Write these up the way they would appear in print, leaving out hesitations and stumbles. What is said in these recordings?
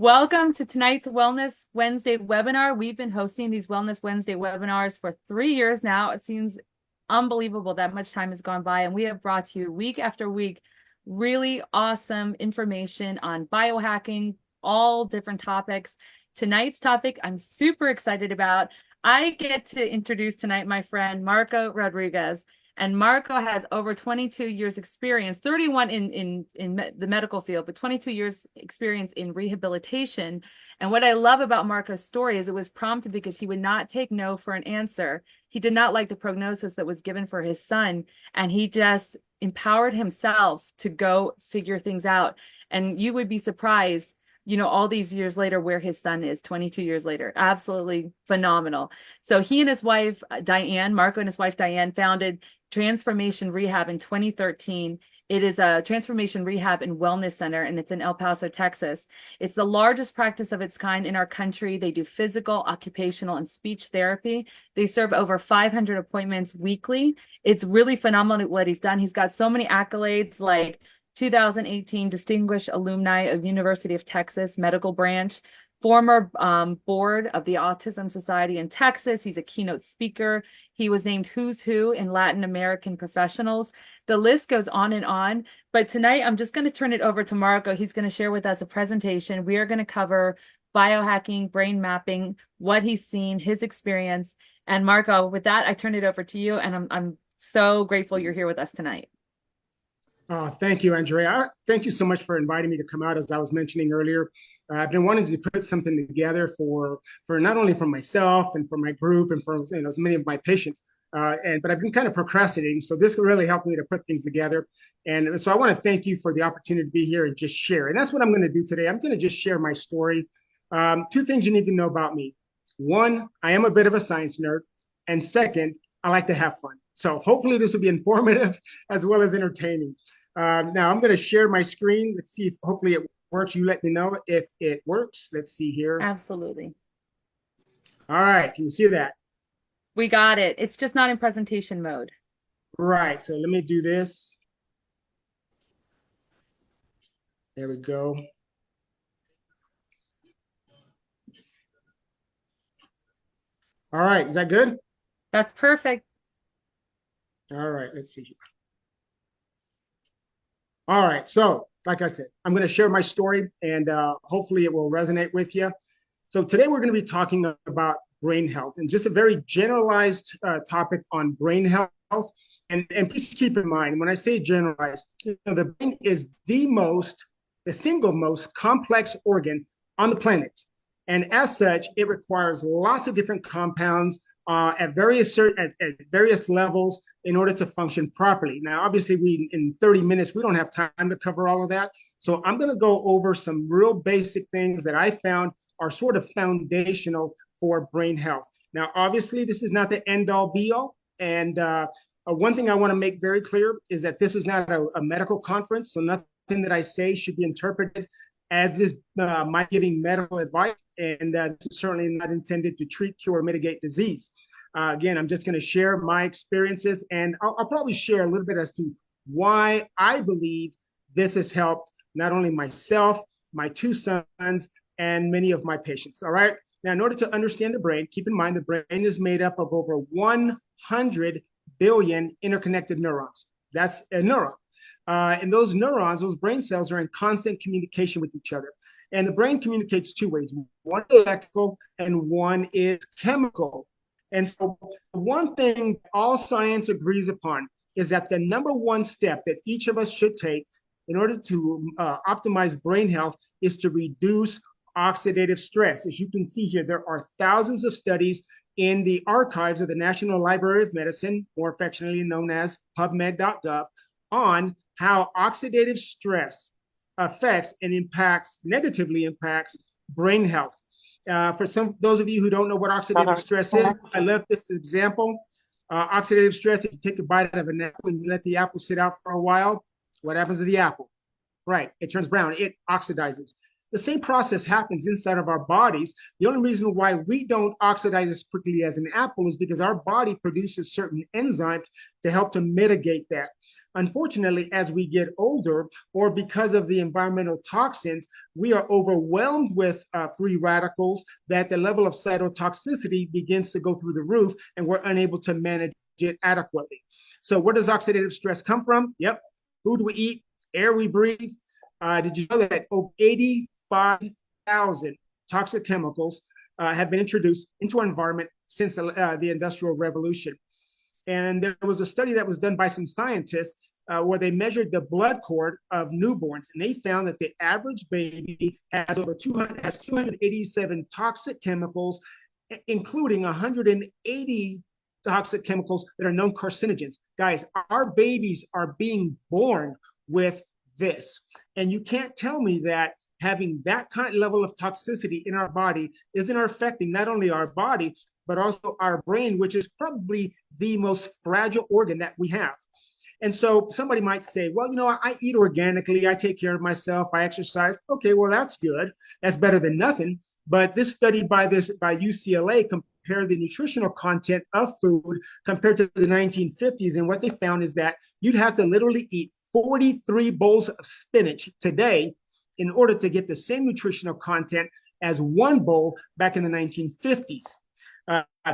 Welcome to tonight's Wellness Wednesday webinar. We've been hosting these Wellness Wednesday webinars for 3 years now. It seems unbelievable that much time has gone by, and we have brought you week after week really awesome information on biohacking, all different topics. Tonight's topic I'm super excited about. I get to introduce tonight my friend Marco Rodriguez. And Marco has over 22 years experience, 31 in the medical field, but 22 years experience in rehabilitation. And what I love about Marco's story is it was prompted because he would not take no for an answer. He did not like the prognosis that was given for his son, and he just empowered himself to go figure things out. And you would be surprised, all these years later, where his son is 22 years later. Absolutely phenomenal. So he and his wife, Diane, Marco and his wife, Diane, founded Transformation Rehab in 2013. It is a transformation rehab and wellness center, and it's in El Paso, Texas. It's the largest practice of its kind in our country. They do physical, occupational, and speech therapy. They serve over 500 appointments weekly. It's really phenomenal what he's done. He's got so many accolades, like 2018 Distinguished Alumni of University of Texas Medical Branch, former board of the Autism Society in Texas. He's a keynote speaker. He was named Who's Who in Latin American Professionals. The list goes on and on. But tonight, I'm just going to turn it over to Marco. He's going to share with us a presentation. We are going to cover biohacking, brain mapping, what he's seen, his experience. And Marco, with that, I turn it over to you. And I'm so grateful you're here with us tonight. Thank you, Andrea. Thank you so much for inviting me to come out. As I was mentioning earlier, I've been wanting to put something together for not only for myself and for my group and for as many of my patients, but I've been kind of procrastinating. So this will really help me to put things together. And so I want to thank you for the opportunity to be here and just share. And that's what I'm going to do today. I'm going to just share my story. Two things you need to know about me. One, I am a bit of a science nerd. And second, I like to have fun. So hopefully this will be informative as well as entertaining. Now I'm going to share my screen. Let's see if hopefully it works. You let me know if it works. Let's see here. Absolutely. All right. Can you see that? We got it. It's just not in presentation mode. Right. So let me do this. There we go. All right. Is that good? That's perfect. All right. Let's see here. All right. So, like I said, I'm going to share my story and hopefully it will resonate with you. So, today we're going to be talking about brain health and just a very generalized topic on brain health. And please keep in mind, when I say generalized, the brain is the single most complex organ on the planet. And as such, it requires lots of different compounds at various levels in order to function properly. Now, obviously, in 30 minutes, we don't have time to cover all of that. So I'm going to go over some real basic things that I found are sort of foundational for brain health. Now, obviously, this is not the end all be all. And one thing I want to make very clear is that this is not a medical conference. So nothing that I say should be interpreted as is my giving medical advice. And this is certainly not intended to treat, cure, or mitigate disease. Again, I'm just going to share my experiences, and I'll probably share a little bit as to why I believe this has helped not only myself, my two sons, and many of my patients. All right. Now, in order to understand the brain, keep in mind the brain is made up of over 100 billion interconnected neurons. That's a neuron. And those neurons, those brain cells, are in constant communication with each other. And the brain communicates two ways. One is electrical and one is chemical. And so one thing all science agrees upon is that the number one step that each of us should take in order to optimize brain health is to reduce oxidative stress. As you can see here, there are thousands of studies in the archives of the National Library of Medicine, more affectionately known as PubMed.gov, on how oxidative stress affects and negatively impacts brain health. For those of you who don't know what oxidative stress is, I left this example. Oxidative stress, if you take a bite out of an apple and you let the apple sit out for a while, what happens to the apple? Right, it turns brown, it oxidizes. The same process happens inside of our bodies. The only reason why we don't oxidize as quickly as an apple is because our body produces certain enzymes to help to mitigate that. Unfortunately, as we get older, or because of the environmental toxins, we are overwhelmed with free radicals that the level of cytotoxicity begins to go through the roof, and we're unable to manage it adequately. So where does oxidative stress come from? Yep, food we eat, air we breathe. Did you know that over 85,000 toxic chemicals have been introduced into our environment since the Industrial Revolution? And there was a study that was done by some scientists where they measured the blood cord of newborns, and they found that the average baby has over 287 toxic chemicals, including 180 toxic chemicals that are known carcinogens. Guys, our babies are being born with this, and you can't tell me that having that kind of level of toxicity in our body isn't affecting not only our body, but also our brain, which is probably the most fragile organ that we have. And so somebody might say, well, I eat organically, I take care of myself, I exercise. Okay, well, that's good. That's better than nothing. But this study by UCLA compared the nutritional content of food compared to the 1950s. And what they found is that you'd have to literally eat 43 bowls of spinach today in order to get the same nutritional content as one bowl back in the 1950s.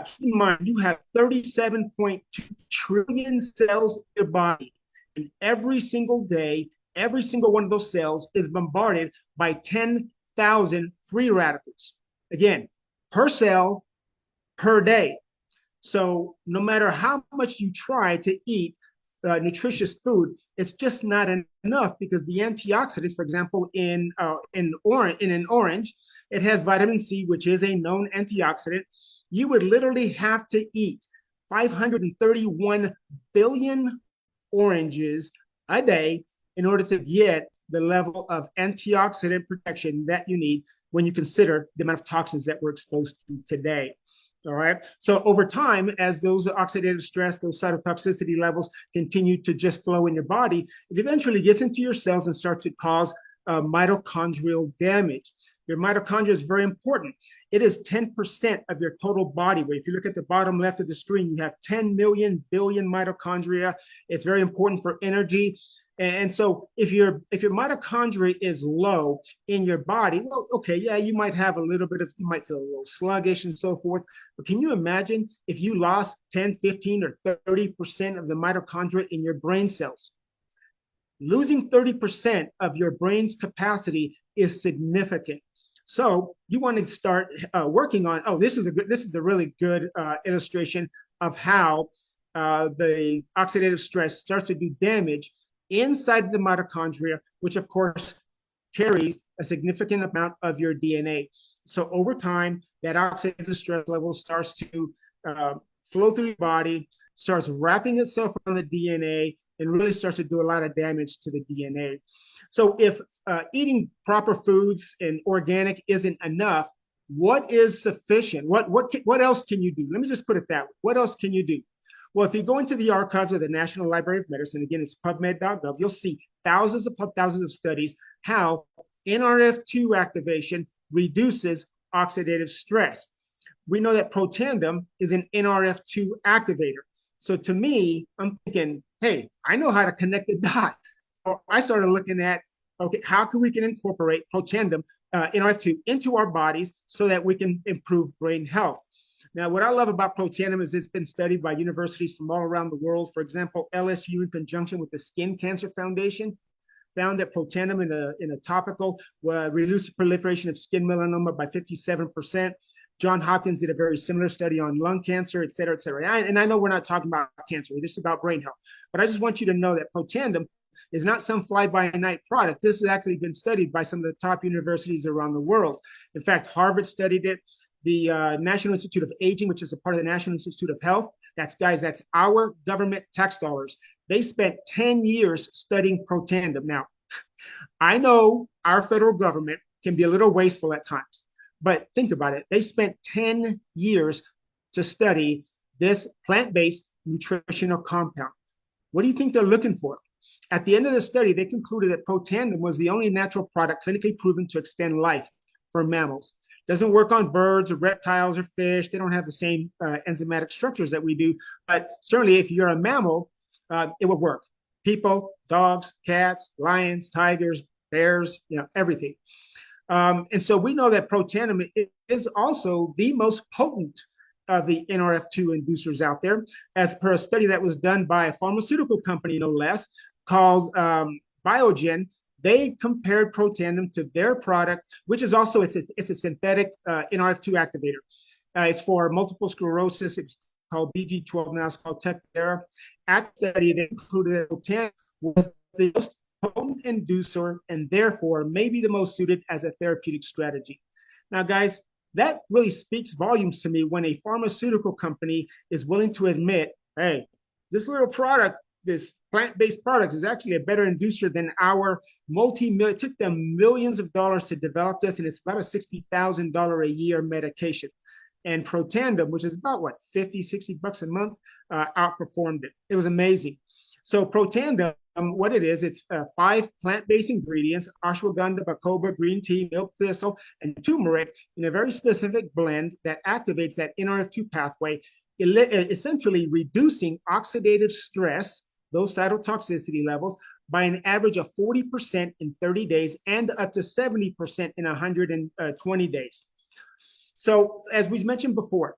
Keep in mind, you have 37.2 trillion cells in your body. And every single day, every single one of those cells is bombarded by 10,000 free radicals. Again, per cell, per day. So no matter how much you try to eat nutritious food, it's just not enough, because the antioxidants, for example, in an orange, it has vitamin C, which is a known antioxidant. You would literally have to eat 531 billion oranges a day in order to get the level of antioxidant protection that you need when you consider the amount of toxins that we're exposed to today. All right. So over time, as those oxidative stress, those cytotoxicity levels continue to just flow in your body, it eventually gets into your cells and starts to cause mitochondrial damage. Your mitochondria is very important. It is 10% of your total body weight. If you look at the bottom left of the screen, you have 10 million billion mitochondria. It's very important for energy. And so if your mitochondria is low in your body, well, okay, yeah, you might have you might feel a little sluggish and so forth. But can you imagine if you lost 10, 15, or 30% of the mitochondria in your brain cells? Losing 30% of your brain's capacity is significant. So you want to start working on, this is a really good illustration of how the oxidative stress starts to do damage inside the mitochondria, which of course carries a significant amount of your DNA. So over time, that oxidative stress level starts to flow through your body, starts wrapping itself around the DNA, and really starts to do a lot of damage to the DNA. So if eating proper foods and organic isn't enough, what is sufficient? What else can you do? Let me just put it that way. What else can you do? Well, if you go into the archives of the National Library of Medicine, again, it's pubmed.gov, you'll see thousands of studies how Nrf2 activation reduces oxidative stress. We know that Protandim is an Nrf2 activator. So to me, I'm thinking, hey, I know how to connect the dots. So I started looking at, okay, how can we incorporate Protandim, Nrf2, into our bodies so that we can improve brain health. Now, what I love about Protandim is it's been studied by universities from all around the world. For example, LSU, in conjunction with the Skin Cancer Foundation, found that Protandim in a topical reduced the proliferation of skin melanoma by 57%. John Hopkins did a very similar study on lung cancer, et cetera, et cetera. And I know we're not talking about cancer, this is about brain health. But I just want you to know that Protandim is not some fly-by-night product. This has actually been studied by some of the top universities around the world. In fact, Harvard studied it. The National Institute of Aging, which is a part of the National Institute of Health, that's our government tax dollars. They spent 10 years studying Protandim. Now, I know our federal government can be a little wasteful at times, but think about it. They spent 10 years to study this plant-based nutritional compound. What do you think they're looking for? At the end of the study, they concluded that Protandim was the only natural product clinically proven to extend life for mammals. Doesn't work on birds or reptiles or fish. They don't have the same enzymatic structures that we do. But certainly, if you're a mammal, it would work. People, dogs, cats, lions, tigers, bears, everything. And so we know that Protandim is also the most potent of the Nrf2 inducers out there, as per a study that was done by a pharmaceutical company, no less, called Biogen. They compared Protandim to their product, which is also it's a synthetic Nrf2 activator. It's for multiple sclerosis. It's called BG12 now. It's called Tecfidera. At the study, they concluded that Protandim was the most potent inducer and therefore maybe the most suited as a therapeutic strategy. Now, guys, that really speaks volumes to me when a pharmaceutical company is willing to admit, hey, this little product, this plant-based product is actually a better inducer than our multi-million. It took them millions of dollars to develop this, and it's about a $60,000 a year medication. And Protandim, which is about what, 50, 60 bucks a month, outperformed it. It was amazing. So Protandim, what it is, it's 5 plant-based ingredients: ashwagandha, bacopa, green tea, milk thistle, and turmeric in a very specific blend that activates that Nrf2 pathway, essentially reducing oxidative stress, those cytotoxicity levels, by an average of 40% in 30 days and up to 70% in 120 days. So as we mentioned before,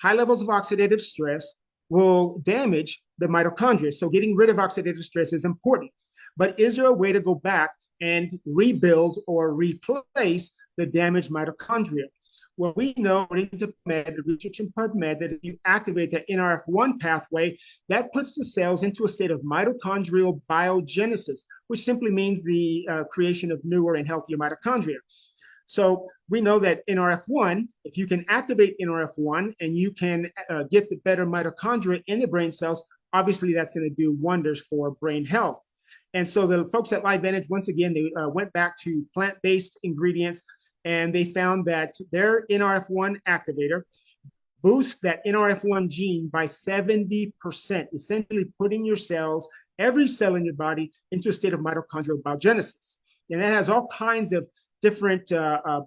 high levels of oxidative stress will damage the mitochondria. So getting rid of oxidative stress is important. But is there a way to go back and rebuild or replace the damaged mitochondria? Well, we know, according to PubMed, the research in PubMed, that if you activate the Nrf1 pathway, that puts the cells into a state of mitochondrial biogenesis, which simply means the creation of newer and healthier mitochondria. So we know that Nrf1, if you can activate Nrf1 and you can get the better mitochondria in the brain cells, obviously that's going to do wonders for brain health. And so the folks at LifeVantage, once again, they went back to plant-based ingredients, and they found that their Nrf1 activator boosts that Nrf1 gene by 70%, essentially putting your cells, every cell in your body, into a state of mitochondrial biogenesis. And that has all kinds of different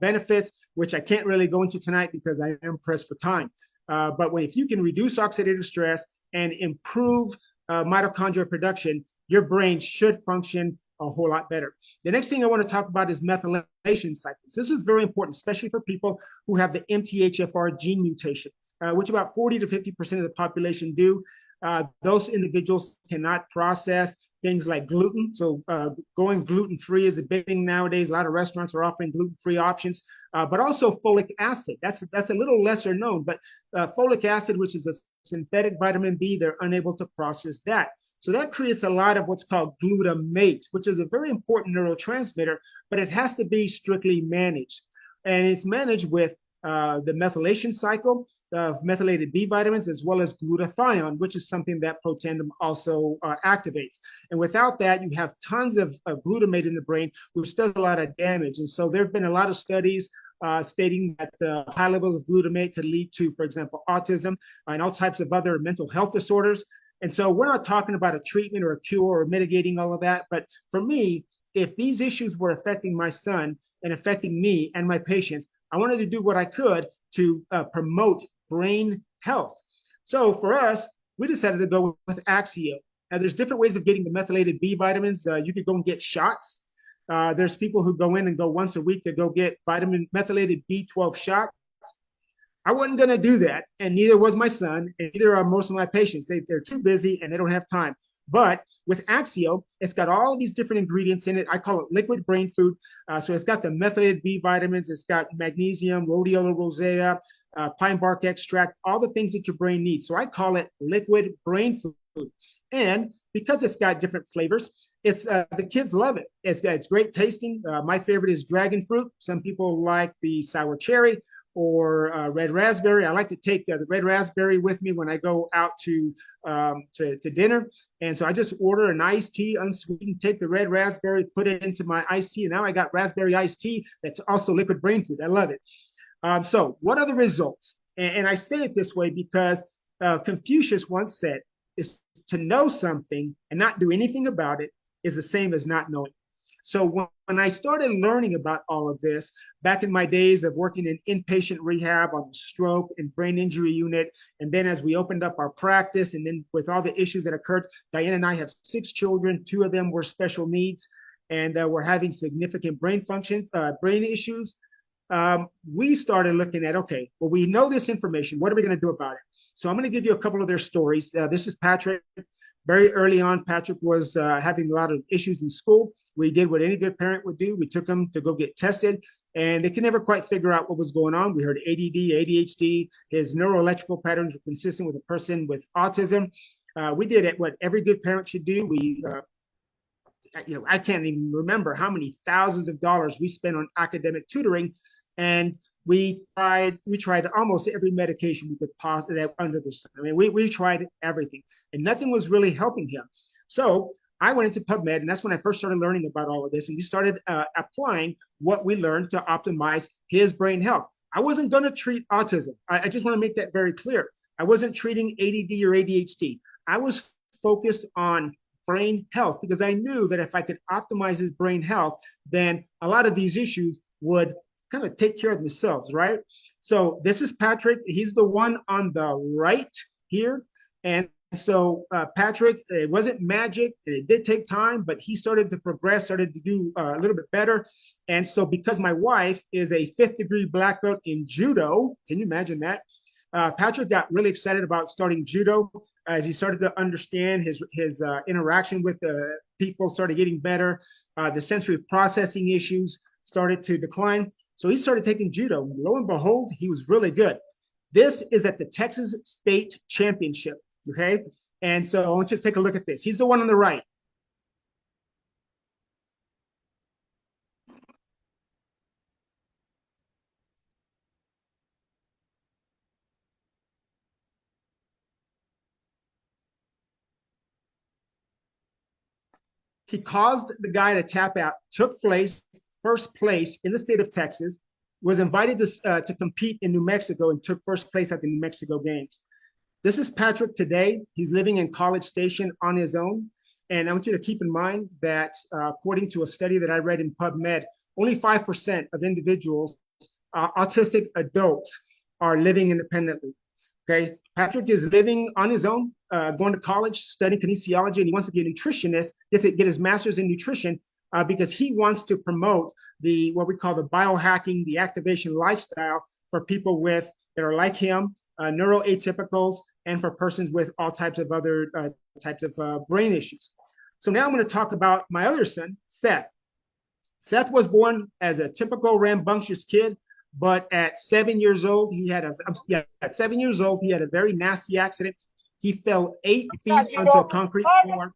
benefits, which I can't really go into tonight because I am pressed for time. But if you can reduce oxidative stress and improve mitochondrial production, your brain should function a whole lot better. The next thing I want to talk about is methylation cycles. This is very important, especially for people who have the MTHFR gene mutation, which about 40 to 50% of the population do. Those individuals cannot process things like gluten. So going gluten-free is a big thing nowadays. A lot of restaurants are offering gluten-free options, but also folic acid. That's a little lesser known, but folic acid, which is a synthetic vitamin B, they're unable to process that. So that creates a lot of what's called glutamate, which is a very important neurotransmitter, but it has to be strictly managed. And it's managed with the methylation cycle of methylated B vitamins, as well as glutathione, which is something that Protandim also activates. And without that, you have tons of glutamate in the brain, which does a lot of damage. And so there have been a lot of studies stating that high levels of glutamate could lead to, for example, autism and all types of other mental health disorders. And so we're not talking about a treatment or a cure or mitigating all of that. But for me, if these issues were affecting my son and affecting me and my patients, I wanted to do what I could to promote brain health. So for us, we decided to go with AgeWell. Now, there's different ways of getting the methylated B vitamins. You could go and get shots. There's people who go in and go once a week to go get methylated B12 shots. I wasn't going to do that, and neither was my son, and neither are most of my patients. They're too busy, and they don't have time. But with AgeWell, it's got all these different ingredients in it. I call it liquid brain food. So it's got the methylated B vitamins. It's got magnesium, rhodiola rosea, pine bark extract, all the things that your brain needs. So I call it liquid brain food. And because it's got different flavors, it's the kids love it. It's great tasting. My favorite is dragon fruit. Some people like the sour cherry or red raspberry. I like to take the red raspberry with me when I go out to dinner. And so I just order an iced tea, unsweetened, take the red raspberry, put it into my iced tea. And now I got raspberry iced tea that's also liquid brain food. I love it. So what are the results? And I say it this way because Confucius once said, is to know something and not do anything about it, is the same as not knowing. So when I started learning about all of this, back in my days of working in inpatient rehab on the stroke and brain injury unit, and then as we opened up our practice, and then with all the issues that occurred, Diane and I have 6 children. 2 of them were special needs, and we're having significant brain functions, brain issues. We started looking at, okay, well, we know this information. What are we going to do about it? So I'm going to give you a couple of their stories. This is Patrick. Very early on, Patrick was having a lot of issues in school. We did what any good parent would do. We took him to go get tested, and they could never quite figure out what was going on. We heard ADD, ADHD. His neuroelectrical patterns were consistent with a person with autism. We did it, what every good parent should do. We, I can't even remember how many thousands of dollars we spent on academic tutoring, and we tried almost every medication we could possibly under the sun. I mean, we tried everything, and nothing was really helping him. So I went into PubMed, and that's when I first started learning about all of this. And we started applying what we learned to optimize his brain health. I wasn't going to treat autism. I just want to make that very clear. I wasn't treating ADD or ADHD. I was focused on brain health because I knew that if I could optimize his brain health, then a lot of these issues would kind of take care of themselves, right? So this is Patrick. He's the one on the right here. And so Patrick, it wasn't magic. It did take time, but he started to progress, started to do a little bit better. And so because my wife is a 5th degree black belt in judo, can you imagine that? Patrick got really excited about starting judo as he started to understand his interaction with people started getting better. The sensory processing issues started to decline. So he started taking judo. Lo and behold, he was really good. This is at the Texas State Championship, okay? And so I want you to take a look at this. He's the one on the right. He caused the guy to tap out, took first place in the state of Texas, was invited to compete in New Mexico and took first place at the New Mexico Games. This is Patrick today. He's living in College Station on his own. And I want you to keep in mind that according to a study that I read in PubMed, only 5% of individuals, autistic adults, are living independently. Okay, Patrick is living on his own, going to college, studying kinesiology, and he wants to be a nutritionist, get his master's in nutrition because he wants to promote what we call the biohacking, the activation lifestyle for people that are like him, neuroatypicals, and for persons with all types of other types of brain issues. So now I'm going to talk about my other son, Seth. Seth was born as a typical rambunctious kid. But at 7 years old, he had a very nasty accident. He fell 8 feet onto a concrete floor.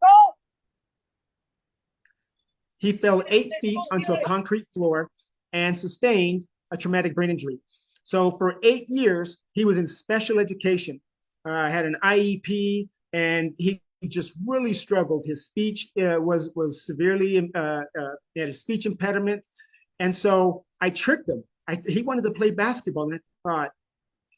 He fell 8 feet onto a concrete floor and sustained a traumatic brain injury. So for 8 years, he was in special education, had an IEP, and he just really struggled. His speech was severely, he had a speech impediment. And so I tricked him. He wanted to play basketball, and I thought,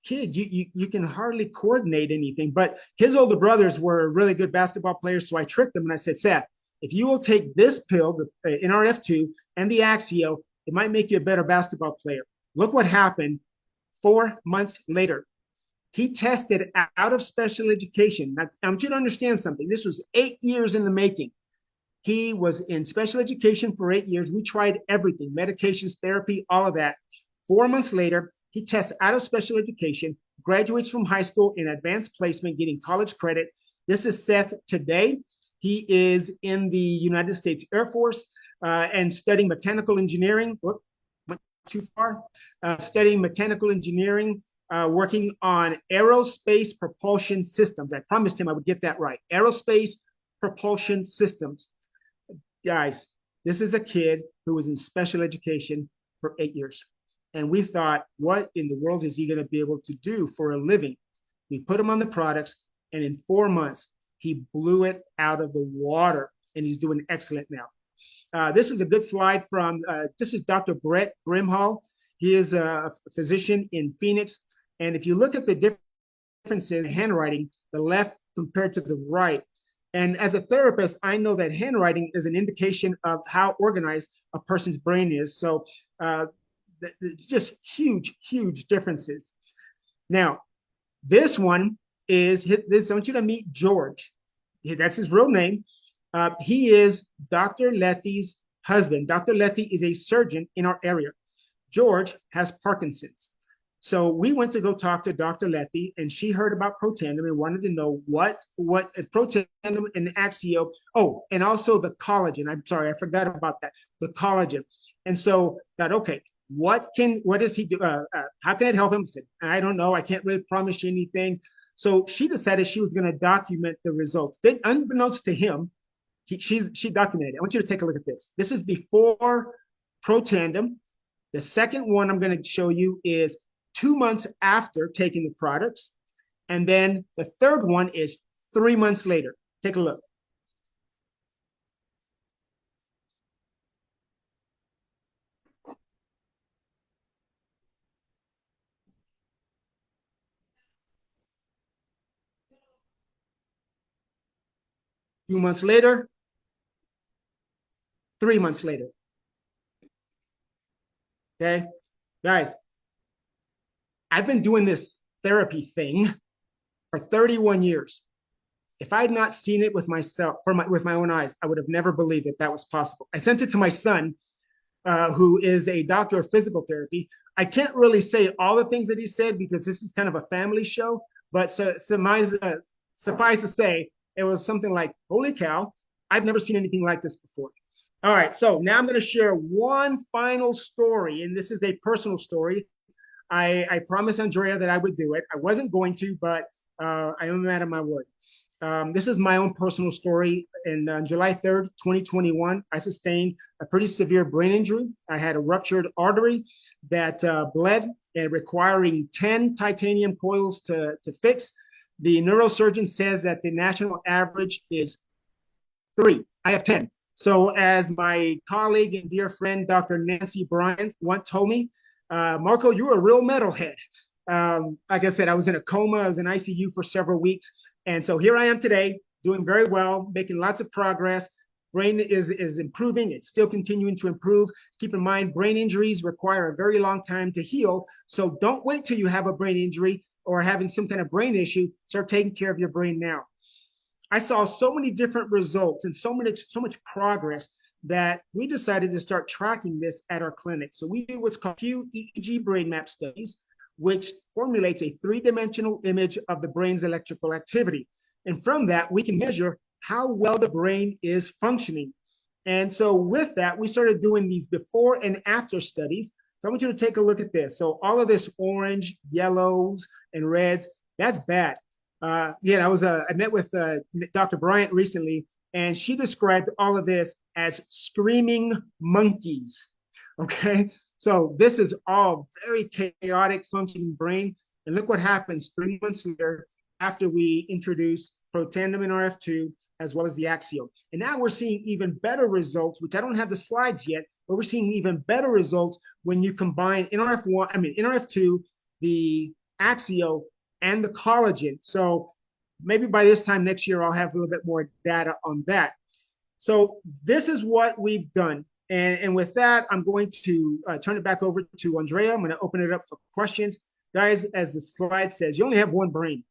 kid, you can hardly coordinate anything. But his older brothers were really good basketball players, so I tricked them, and I said, Seth, if you will take this pill, the Nrf2, and the Axio, it might make you a better basketball player. Look what happened 4 months later. He tested out of special education. Now, I want you to understand something. This was 8 years in the making. He was in special education for 8 years. We tried everything, medications, therapy, all of that. 4 months later, he tests out of special education, graduates from high school in advanced placement, getting college credit. This is Seth today. He is in the United States Air Force and studying mechanical engineering. Whoop, went too far. Studying mechanical engineering, working on aerospace propulsion systems. I promised him I would get that right. Aerospace propulsion systems. Guys, this is a kid who was in special education for 8 years. And we thought, what in the world is he going to be able to do for a living? We put him on the products, and in 4 months, he blew it out of the water, and he's doing excellent now. This is a good slide from, this is Dr. Brett Grimhall. He is a physician in Phoenix. And if you look at the differences in handwriting, the left compared to the right, And as a therapist, I know that handwriting is an indication of how organized a person's brain is. So just huge, huge differences. Now, this one is this. I want you to meet George. That's his real name. He is Dr. Letty's husband. Dr. Letty is a surgeon in our area. George has Parkinson's. So we went to go talk to Dr. Letty, and she heard about Protandim and wanted to know what Protandim and Axio. Oh, and also the collagen. I'm sorry, I forgot about that. The collagen. And so that okay, what does he do? How can it help him? I said, I don't know. I can't really promise you anything. So she decided she was going to document the results. Then, unbeknownst to him, she documented it. I want you to take a look at this. This is before Protandim. The second one I'm going to show you is 2 months after taking the products. And then the third one is 3 months later. Take a look. Few months later, 3 months later. Okay, guys, I've been doing this therapy thing for 31 years. If I had not seen it with myself, with my own eyes, I would have never believed that was possible. I sent it to my son, who is a doctor of physical therapy. I can't really say all the things that he said because this is kind of a family show, but suffice to say, it was something like, holy cow, I've never seen anything like this before. All right, so now I'm going to share one final story, and this is a personal story. I promised Andrea that I would do it. I wasn't going to, but I am a man of my word. This is my own personal story. And on July 3rd, 2021, I sustained a pretty severe brain injury. I had a ruptured artery that bled and requiring 10 titanium coils to fix. The neurosurgeon says that the national average is 3. I have 10. So as my colleague and dear friend, Dr. Nancy Bryant, once told me, Marco, you're a real metalhead. Like I said, I was in a coma. I was in ICU for several weeks. And so here I am today, doing very well, making lots of progress. Brain is improving. It's still continuing to improve. Keep in mind, brain injuries require a very long time to heal. So don't wait till you have a brain injury or having some kind of brain issue. Start taking care of your brain now. I saw so many different results and so much progress that we decided to start tracking this at our clinic. So we do what's called EEG brain map studies, which formulates a 3-dimensional image of the brain's electrical activity. And from that, we can measure how well the brain is functioning. And so with that, we started doing these before and after studies. So I want you to take a look at this. So all of this orange, yellows, and reds, that's bad. I met with Dr. Bryant recently, and she described all of this as screaming monkeys. Okay, so this is all very chaotic functioning brain. And look what happens 3 months later after we introduce Protandim and Nrf2, as well as the Axio. And now we're seeing even better results, which I don't have the slides yet, but we're seeing even better results when you combine Nrf2, the Axio, and the collagen. So maybe by this time next year, I'll have a little bit more data on that. So this is what we've done. And with that, I'm going to turn it back over to Andrea. I'm going to open it up for questions. Guys, as the slide says, you only have one brain.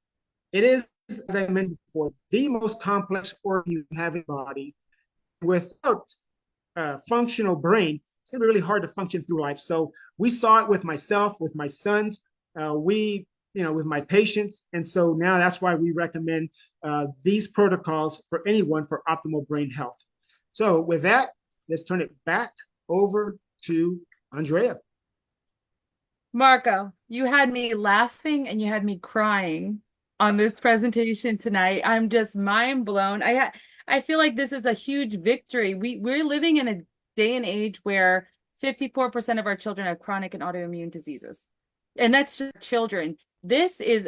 It is, as I mentioned before, the most complex organ you have in your body. Without a functional brain, it's going to be really hard to function through life. So we saw it with myself, with my sons, with my patients. And so now that's why we recommend these protocols for anyone for optimal brain health. So with that, let's turn it back over to Andrea. Marco, you had me laughing and you had me crying on this presentation tonight. I'm just mind blown. I feel like this is a huge victory. We're living in a day and age where 54% of our children have chronic and autoimmune diseases. And that's just children. This is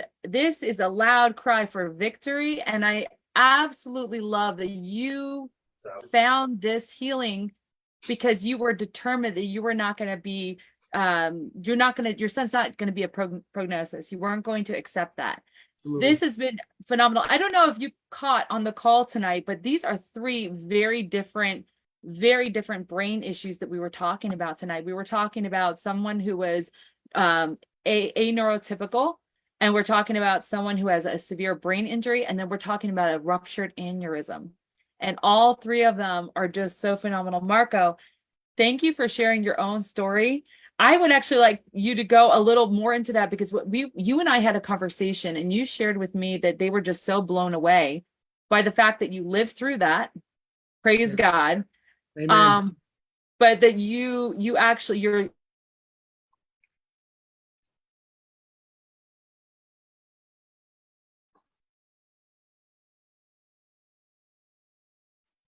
a loud cry for victory. And I absolutely love that you found this healing because you were determined that you were not going to be your son's not going to be a prognosis. You weren't going to accept that. Absolutely. This has been phenomenal. I don't know if you caught on the call tonight, but these are three very different brain issues that we were talking about tonight. We were talking about someone who was a neurotypical, and we're talking about someone who has a severe brain injury, and then we're talking about a ruptured aneurysm. And all three of them are just so phenomenal. Marco, thank you for sharing your own story. I would actually like you to go a little more into that, because you and I had a conversation, and you shared with me that they were just so blown away by the fact that you lived through that. Praise Yeah. God. Amen. But that you actually you're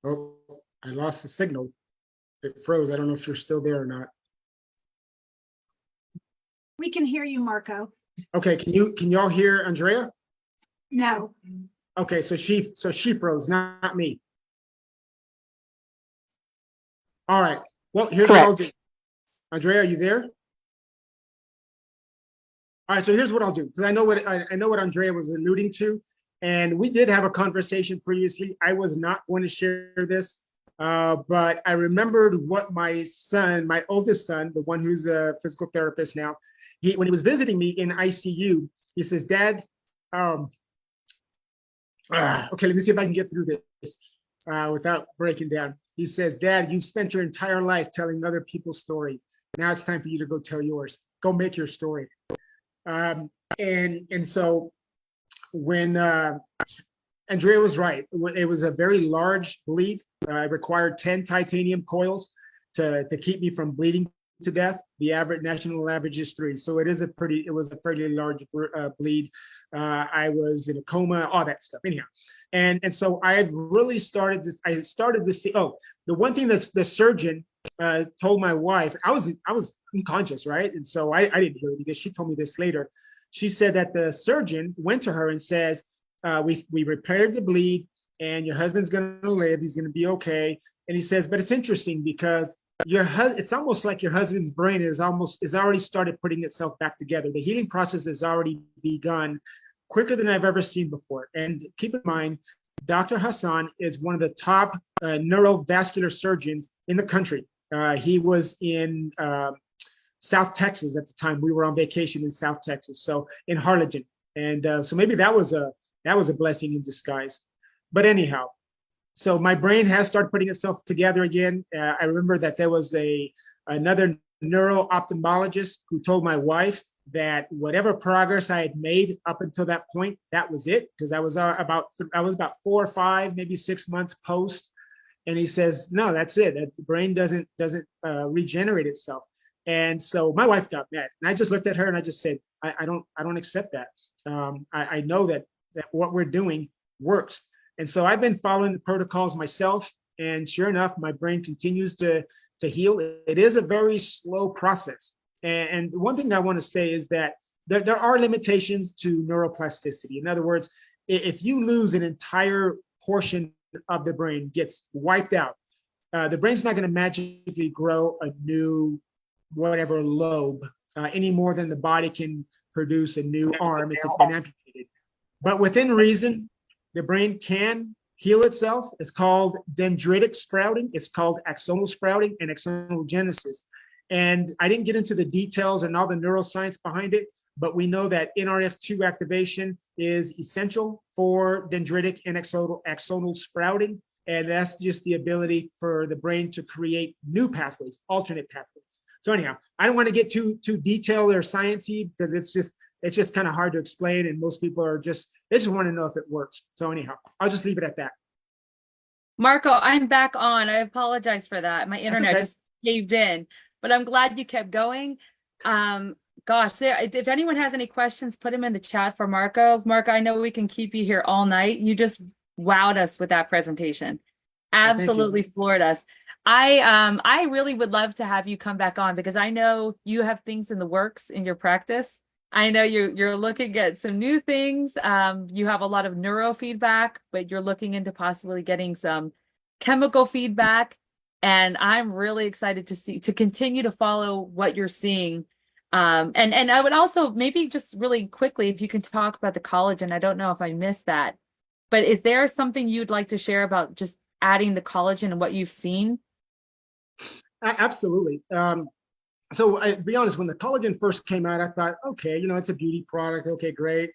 Oh, I lost the signal. It froze. I don't know if you're still there or not. We can hear you, Marco. Okay, can y'all hear Andrea? No. Okay, so she froze, not me. All right. Well, here's what I'll do. Andrea, are you there? All right, so here's what I'll do, because I know what Andrea was alluding to, and we did have a conversation previously. I was not going to share this, but I remembered what my son, my oldest son, the one who's a physical therapist now, when he was visiting me in ICU, he says, "Dad, okay, let me see if I can get through this without breaking down." He says, "Dad, you've spent your entire life telling other people's story. Now it's time for you to go tell yours. Go make your story." And so when Andrea was right, it was a very large bleed. I required 10 titanium coils to keep me from bleeding to death. The national average is 3. So it was a fairly large bleed. I was in a coma, all that stuff. Anyhow, and so I had really started to see. Oh, the one thing that the surgeon told my wife, I was unconscious, right? And so I didn't hear it, because she told me this later. She said that the surgeon went to her and says, we repaired the bleed, and your husband's going to live. He's going to be okay. And he says, but it's interesting, because it's almost like your husband's brain is already started putting itself back together. The healing process has already begun quicker than I've ever seen before. And keep in mind, Dr. Hassan is one of the top neurovascular surgeons in the country. He was in South Texas at the time. We were on vacation in South Texas, so in Harlingen. And so maybe that was a blessing in disguise. But anyhow, so my brain has started putting itself together again. I remember that there was another neuro-ophthalmologist who told my wife that whatever progress I had made up until that point, that was it, because I was about 4 or 5, maybe 6 months post. And he says, no, that's it. The brain doesn't regenerate itself. And so my wife got mad, and I just looked at her and I just said, I don't accept that. I know that what we're doing works. And so I've been following the protocols myself, and sure enough, my brain continues to heal. It is a very slow process. And one thing I want to say is that there are limitations to neuroplasticity. In other words, if you lose an entire portion of the brain, gets wiped out, the brain's not going to magically grow a new whatever lobe any more than the body can produce a new arm if it's been amputated. But within reason, the brain can heal itself. It's called dendritic sprouting. It's called axonal sprouting and axonal genesis. And I didn't get into the details and all the neuroscience behind it, but we know that Nrf2 activation is essential for dendritic and axonal sprouting. And that's just the ability for the brain to create new pathways, alternate pathways. So anyhow, I don't want to get too detailed or sciencey, because it's just kind of hard to explain, and most people they just want to know if it works. So anyhow, I'll just leave it at that. Marco, I'm back on. I apologize for that. My internet just caved in, but I'm glad you kept going. Gosh, if anyone has any questions, put them in the chat for Marco. Marco, I know we can keep you here all night. You just wowed us with that presentation. Absolutely floored us. I really would love to have you come back on, because I know you have things in the works in your practice. I know you're looking at some new things. You have a lot of neurofeedback, but you're looking into possibly getting some chemical feedback. And I'm really excited to continue to follow what you're seeing And I would also maybe just really quickly, if you can talk about the collagen. I don't know if I missed that, but is there something you'd like to share about just adding the collagen and what you've seen? Absolutely. So I be honest, when the collagen first came out, I thought, okay, it's a beauty product. Okay, great.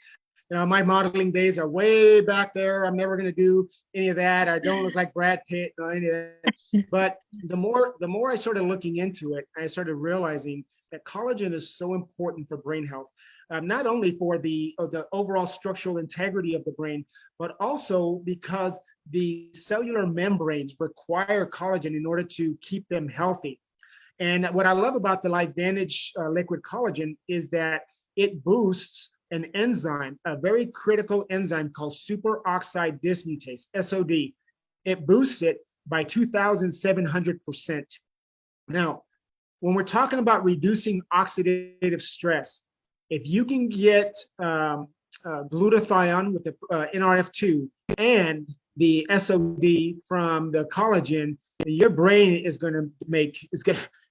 My modeling days are way back there. I'm never going to do any of that. I don't look like Brad Pitt or any of that. But the more I started looking into it, I started realizing that collagen is so important for brain health, not only for the overall structural integrity of the brain, but also because the cellular membranes require collagen in order to keep them healthy. And what I love about the LifeVantage liquid collagen is that it boosts an enzyme, a very critical enzyme called superoxide dismutase, SOD. It boosts it by 2,700%. Now, when we're talking about reducing oxidative stress, if you can get glutathione with the Nrf2 and the SOD from the collagen, your brain is going to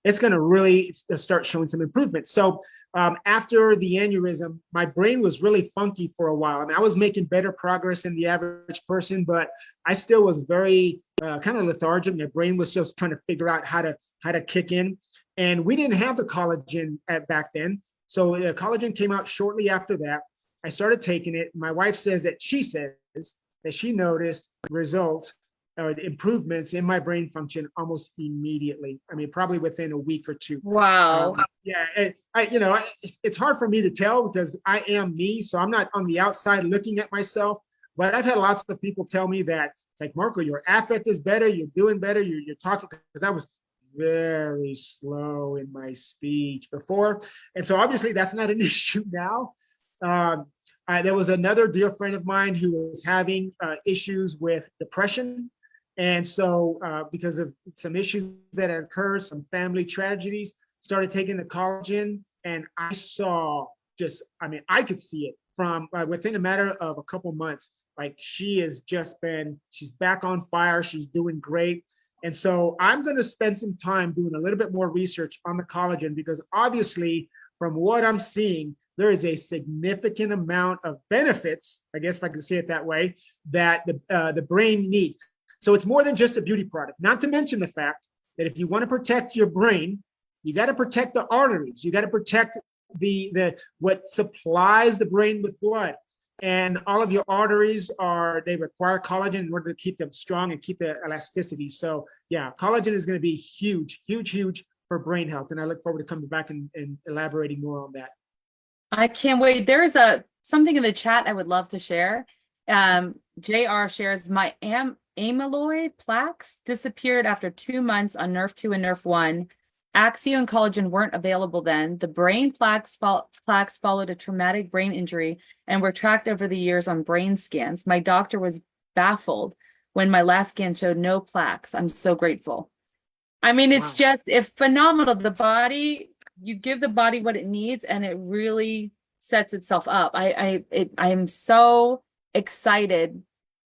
it's going to really start showing some improvement. So after the aneurysm, my brain was really funky for a while. I mean, I was making better progress than the average person, but I still was very kind of lethargic. My brain was just trying to figure out how to kick in, and we didn't have the collagen back then. So the collagen came out shortly after that. I started taking it. My wife says that she noticed results or improvements in my brain function almost immediately. I mean, probably within a week or two. Wow. Yeah, it's hard for me to tell because I am me, so I'm not on the outside looking at myself. But I've had lots of people tell me that it's like, Marco, your affect is better, you're doing better, you're talking, because I was very slow in my speech before, and so obviously that's not an issue now. There was another dear friend of mine who was having issues with depression. And so because of some issues that had occurred, some family tragedies, started taking the collagen. And I saw I could see it from within a matter of a couple months. Like she's back on fire. She's doing great. And so I'm going to spend some time doing a little bit more research on the collagen, because obviously from what I'm seeing, there is a significant amount of benefits, I guess if I can say it that way, that the brain needs. So it's more than just a beauty product, not to mention the fact that if you want to protect your brain, you got to protect the arteries. You got to protect the what supplies the brain with blood. And all of your arteries they require collagen in order to keep them strong and keep the elasticity. So yeah, collagen is going to be huge, huge, huge for brain health. And I look forward to coming back and elaborating more on that. I can't wait. There's something in the chat I would love to share. JR shares, my amyloid plaques disappeared after 2 months on Nrf2 and Nrf1. Axio and collagen weren't available then. The brain plaques followed a traumatic brain injury and were tracked over the years on brain scans. My doctor was baffled when my last scan showed no plaques. I'm so grateful. I mean, it's just phenomenal. The body, you give the body what it needs and it really sets itself up. I am so excited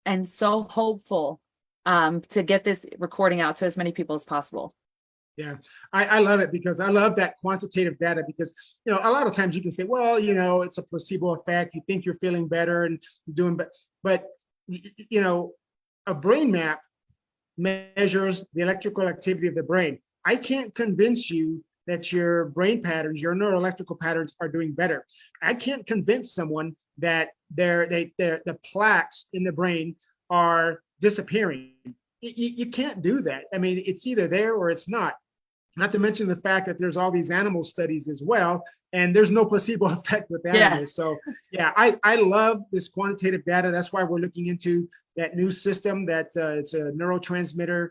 and so hopeful to get this recording out to as many people as possible. Yeah, I love it because I love that quantitative data, because, a lot of times you can say, well, it's a placebo effect. You think you're feeling better and doing, but a brain map measures the electrical activity of the brain. I can't convince you that your brain patterns, your neuroelectrical patterns are doing better. I can't convince someone that the plaques in the brain are disappearing. You can't do that. I mean, it's either there or it's not. Not to mention the fact that there's all these animal studies as well, and there's no placebo effect with animals. Yes. So yeah, I love this quantitative data. That's why we're looking into that new system it's a neurotransmitter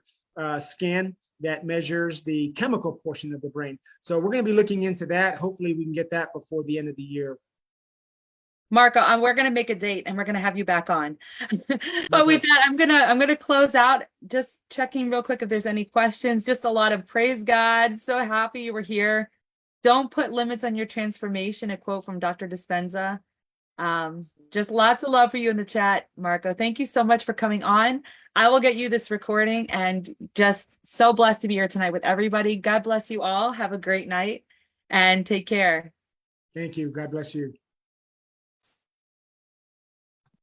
scan that measures the chemical portion of the brain. So we're going to be looking into that. Hopefully we can get that before the end of the year. Marco, we're going to make a date and we're going to have you back on. But with that, I'm going to close out, just checking real quick if there's any questions. Just a lot of praise God. So happy you were here. Don't put limits on your transformation, a quote from Dr. Dispenza. Just lots of love for you in the chat, Marco. Thank you so much for coming on. I will get you this recording, and just so blessed to be here tonight with everybody. God bless you all. Have a great night and take care. Thank you. God bless you.